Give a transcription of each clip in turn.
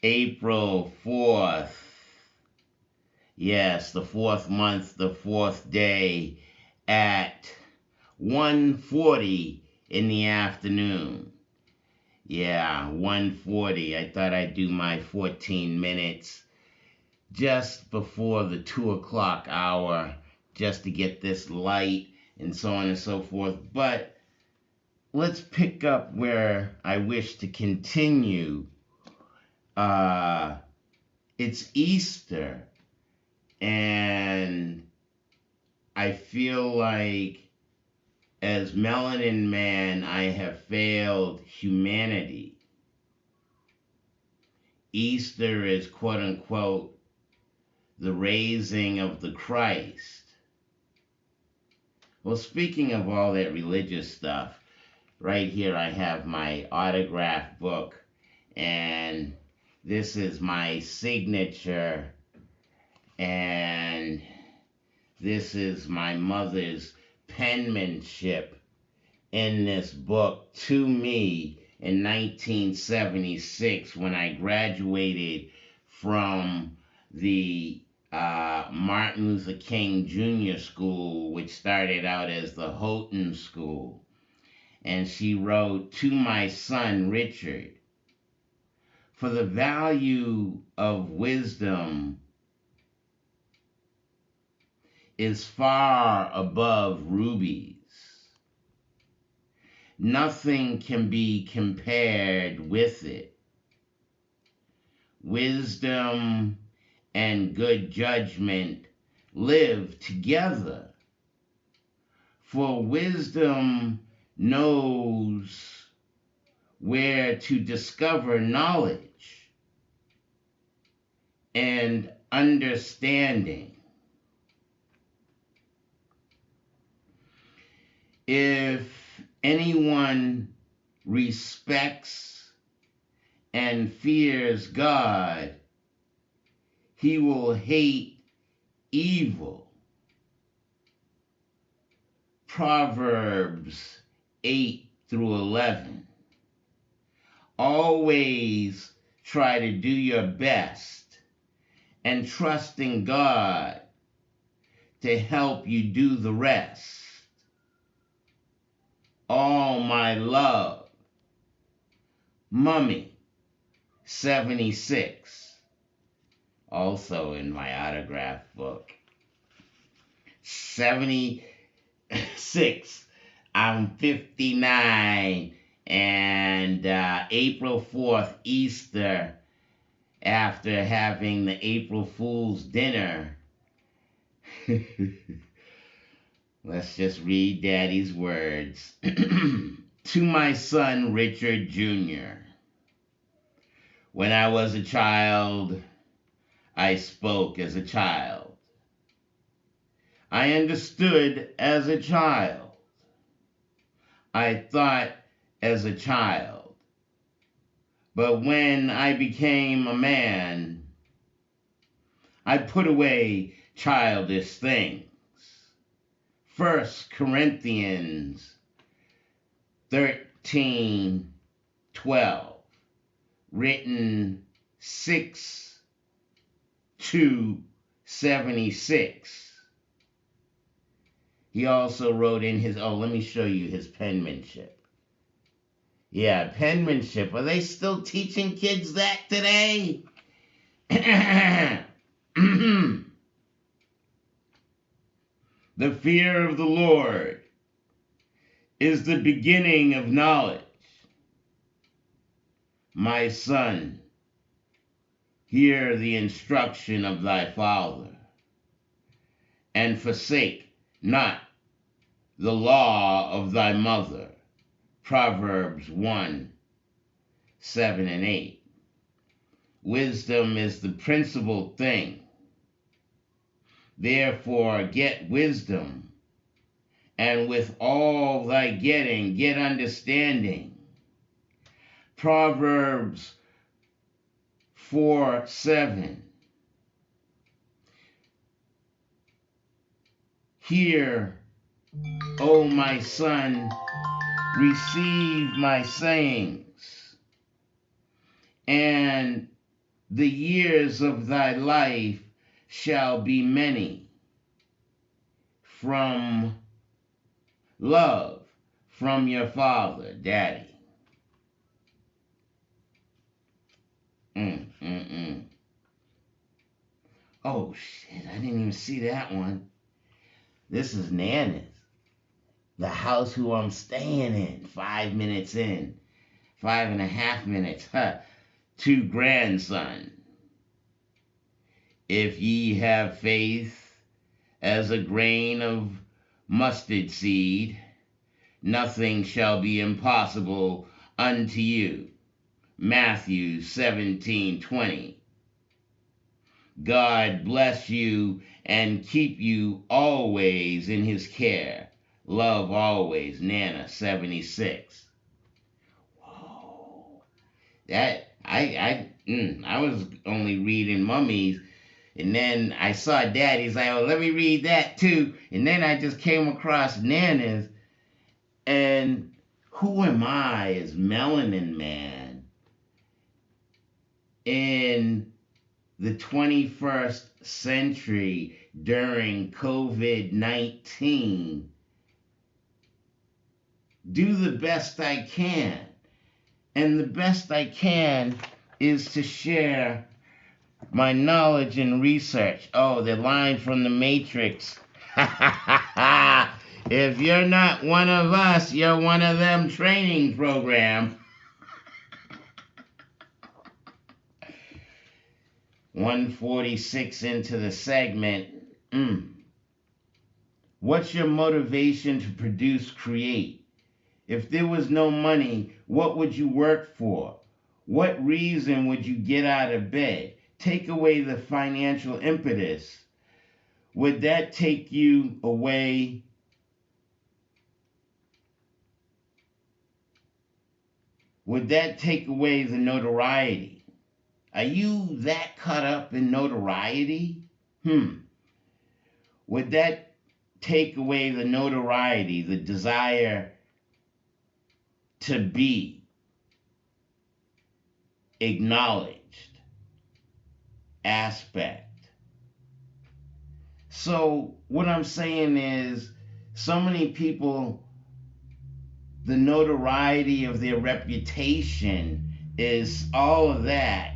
April 4th. Yes, the fourth month, the fourth day at 1:40 in the afternoon. Yeah, 1:40. I thought I'd do my 14 minutes just before the 2 o'clock hour just to get this light and so on and so forth. But let's pick up where I wish to continue. It's Easter, and I feel like as melanin man, I have failed humanity. Easter is quote unquote the raising of the Christ. Well, speaking of all that religious stuff, right here I have my autograph book, and this is my signature, and this is my mother's penmanship in this book to me in 1976 when I graduated from the Martin Luther King Jr. School, which started out as the Houghton School. And she wrote, "To my son Richard, for the value of wisdom is far above rubies. Nothing can be compared with it. Wisdom and good judgment live together, for wisdom knows where to discover knowledge and understanding. If anyone respects and fears God, he will hate evil." Proverbs 8 through 11. Always try to do your best and trust in God to help you do the rest. All my love. Mommie, 76. Also in my autograph book. 76. I'm 59. And April 4th, Easter, after having the April Fool's dinner. Let's just read Daddy's words. To my son, Richard Jr. When I was a child, I spoke as a child. I understood as a child. I thought as a child. But when I became a man, I put away childish things. 1 Corinthians 13:12, written 6/2/76. He also wrote in his, let me show you his penmanship. Yeah, penmanship. Are they still teaching kids that today? The fear of the Lord is the beginning of knowledge. My son, hear the instruction of thy father, and forsake not the law of thy mother. Proverbs 1:7-8. Wisdom is the principal thing. Therefore get wisdom, and with all thy getting, get understanding. Proverbs 4:7. Hear, O my son, receive my sayings, and the years of thy life shall be many. From love, from your father, Daddy. Mm, mm, mm. Oh, shit, I didn't even see that one. This is Nana's. The house who I'm staying in. 5 minutes in. 5.5 minutes. Huh. 2 grandsons. If ye have faith as a grain of mustard seed, nothing shall be impossible unto you. Matthew 17:20. God bless you and keep you always in his care. Love always, Nana 76. Whoa. I was only reading Mummies, and then I saw Daddy's like, oh, let me read that too. And then I just came across Nana's, and who am I as Melanin Man in the 21st century during COVID-19? Do the best I can. And the best I can is to share my knowledge and research. Oh, the line from the Matrix. If you're not one of us, you're one of them training program. 146 into the segment. What's your motivation to produce, create? If there was no money, what would you work for? What reason would you get out of bed? Take away the financial impetus. Would that take you away? Would that take away the notoriety? Are you that caught up in notoriety? Would that take away the notoriety, the desire to be acknowledged aspect? So what I'm saying is, so many people, the notoriety of their reputation is all of that.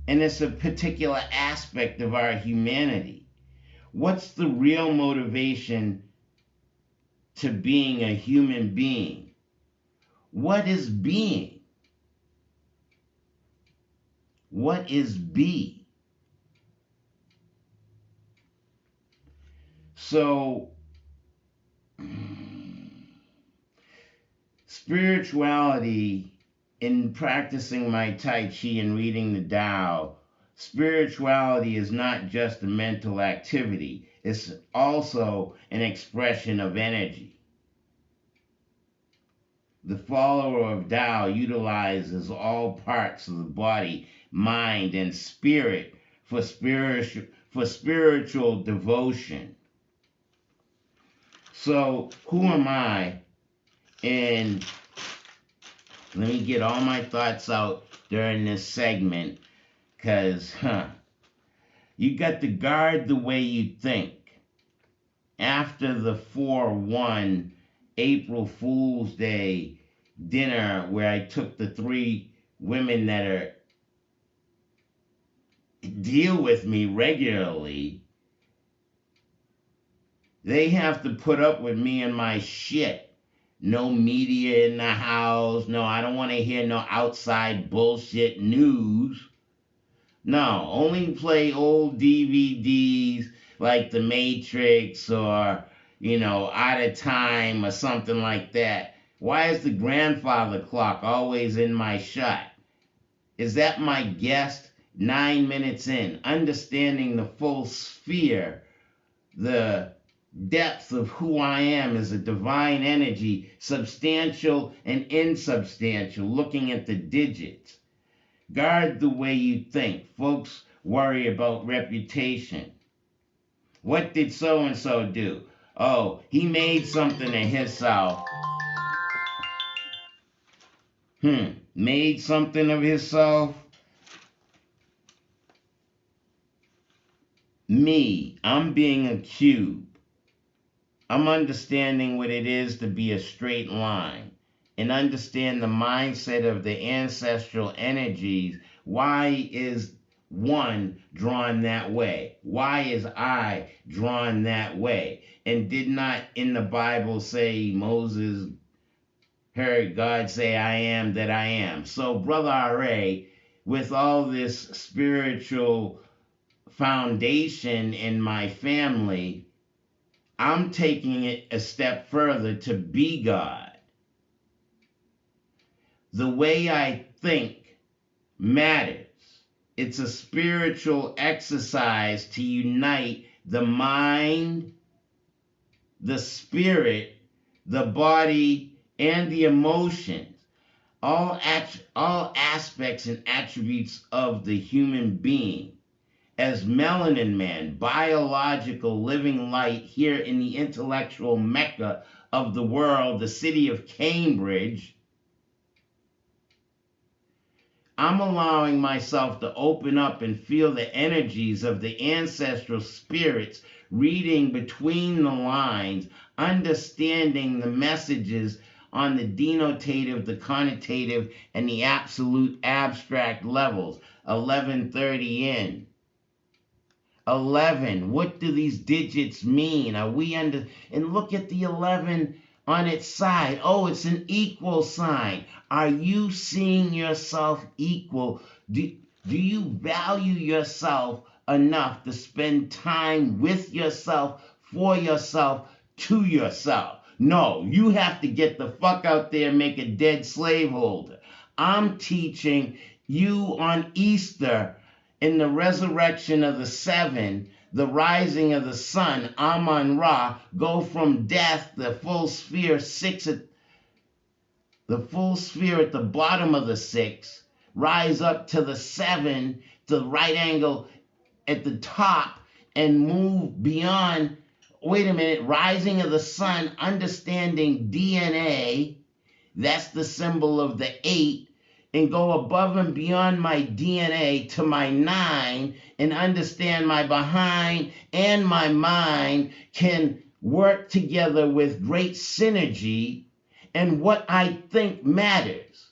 And it's a particular aspect of our humanity. What's the real motivation to being a human being? What is being? What is be? So, spirituality, in practicing my Tai Chi and reading the Tao, spirituality is not just a mental activity. It's also an expression of energy. The follower of Tao utilizes all parts of the body, mind, and spirit for spiritual devotion. So, who am I? And let me get all my thoughts out during this segment, because, you got to guard the way you think. After the 4/1 April Fool's Day dinner, where I took the 3 women that deal with me regularly, they have to put up with me and my shit. No media in the house. No, I don't want to hear no outside bullshit news. No, only play old DVDs like The Matrix or, Out of Time or something like that. Why is the grandfather clock always in my shot? Is that my guest? 9 minutes in, understanding the full sphere, the depth of who I am as a divine energy, substantial and insubstantial, looking at the digits. Guard the way you think. Folks worry about reputation. What did so-and-so do? Oh, he made something of himself. Made something of himself. Me, I'm being a cube. I'm understanding what it is to be a straight line and understand the mindset of the ancestral energies. Why is one drawn that way? Why is I drawn that way? And did not in the Bible say Moses heard God say, I am that I am? So, Brother R.A., with all this spiritual foundation in my family, I'm taking it a step further to be God. The way I think matters. It's a spiritual exercise to unite the mind, the spirit, the body, and the emotions. All aspects and attributes of the human being. As melanin man, biological living light here in the intellectual mecca of the world, the city of Cambridge, I'm allowing myself to open up and feel the energies of the ancestral spirits, reading between the lines, understanding the messages on the denotative, the connotative, and the absolute abstract levels. 1130 in. 11. What do these digits mean? Are we under? And look at the 11 on its side. Oh, it's an equal sign. Are you seeing yourself equal? Do you value yourself enough to spend time with yourself, for yourself, to yourself? No, you have to get the fuck out there and make a dead slaveholder. I'm teaching you on Easter, in the resurrection of the seven, the rising of the sun, Amun Ra, go from death, the full sphere at the bottom of the six, rise up to the seven, to the right angle at the top, and move beyond. Wait a minute, rising of the sun, understanding DNA, that's the symbol of the 8, and go above and beyond my DNA to my 9 and understand my behind and my mind can work together with great synergy, and what I think matters.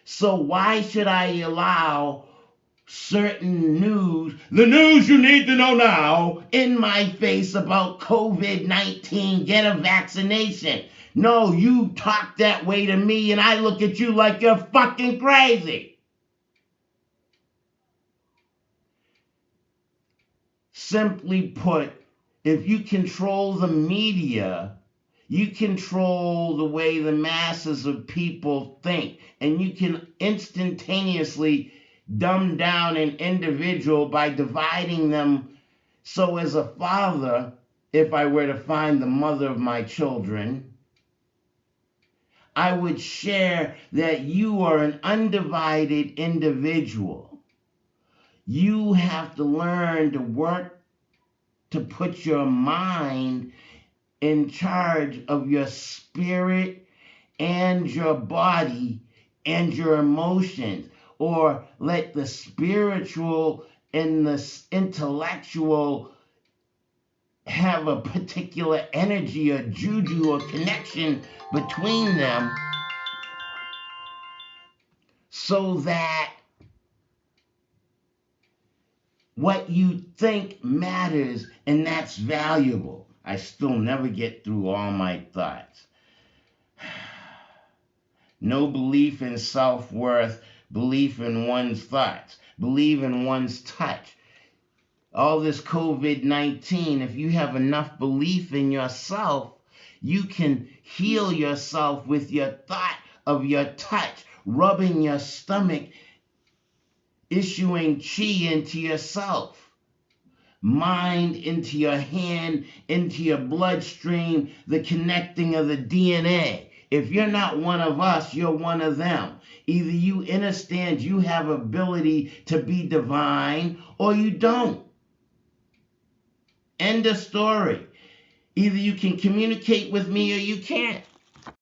So why should I allow certain news, the news you need to know now, in my face about COVID-19, get a vaccination? No, you talk that way to me and I look at you like you're fucking crazy. Simply put, if you control the media, you control the way the masses of people think, and you can instantaneously dumb down an individual by dividing them. So as a father, if I were to find the mother of my children, I would share that you are an undivided individual. You have to learn to work to put your mind in charge of your spirit and your body and your emotions, or let the spiritual and the intellectual have a particular energy or juju or connection between them, so that what you think matters, and that's valuable. I still never get through all my thoughts. No belief in self-worth, belief in one's thoughts, believe in one's touch. All this COVID-19, if you have enough belief in yourself, you can heal yourself with your thought of your touch, rubbing your stomach, issuing chi into yourself, mind into your hand, into your bloodstream, the connecting of the DNA. If you're not one of us, you're one of them. Either you understand you have ability to be divine, or you don't. End of story. Either you can communicate with me or you can't.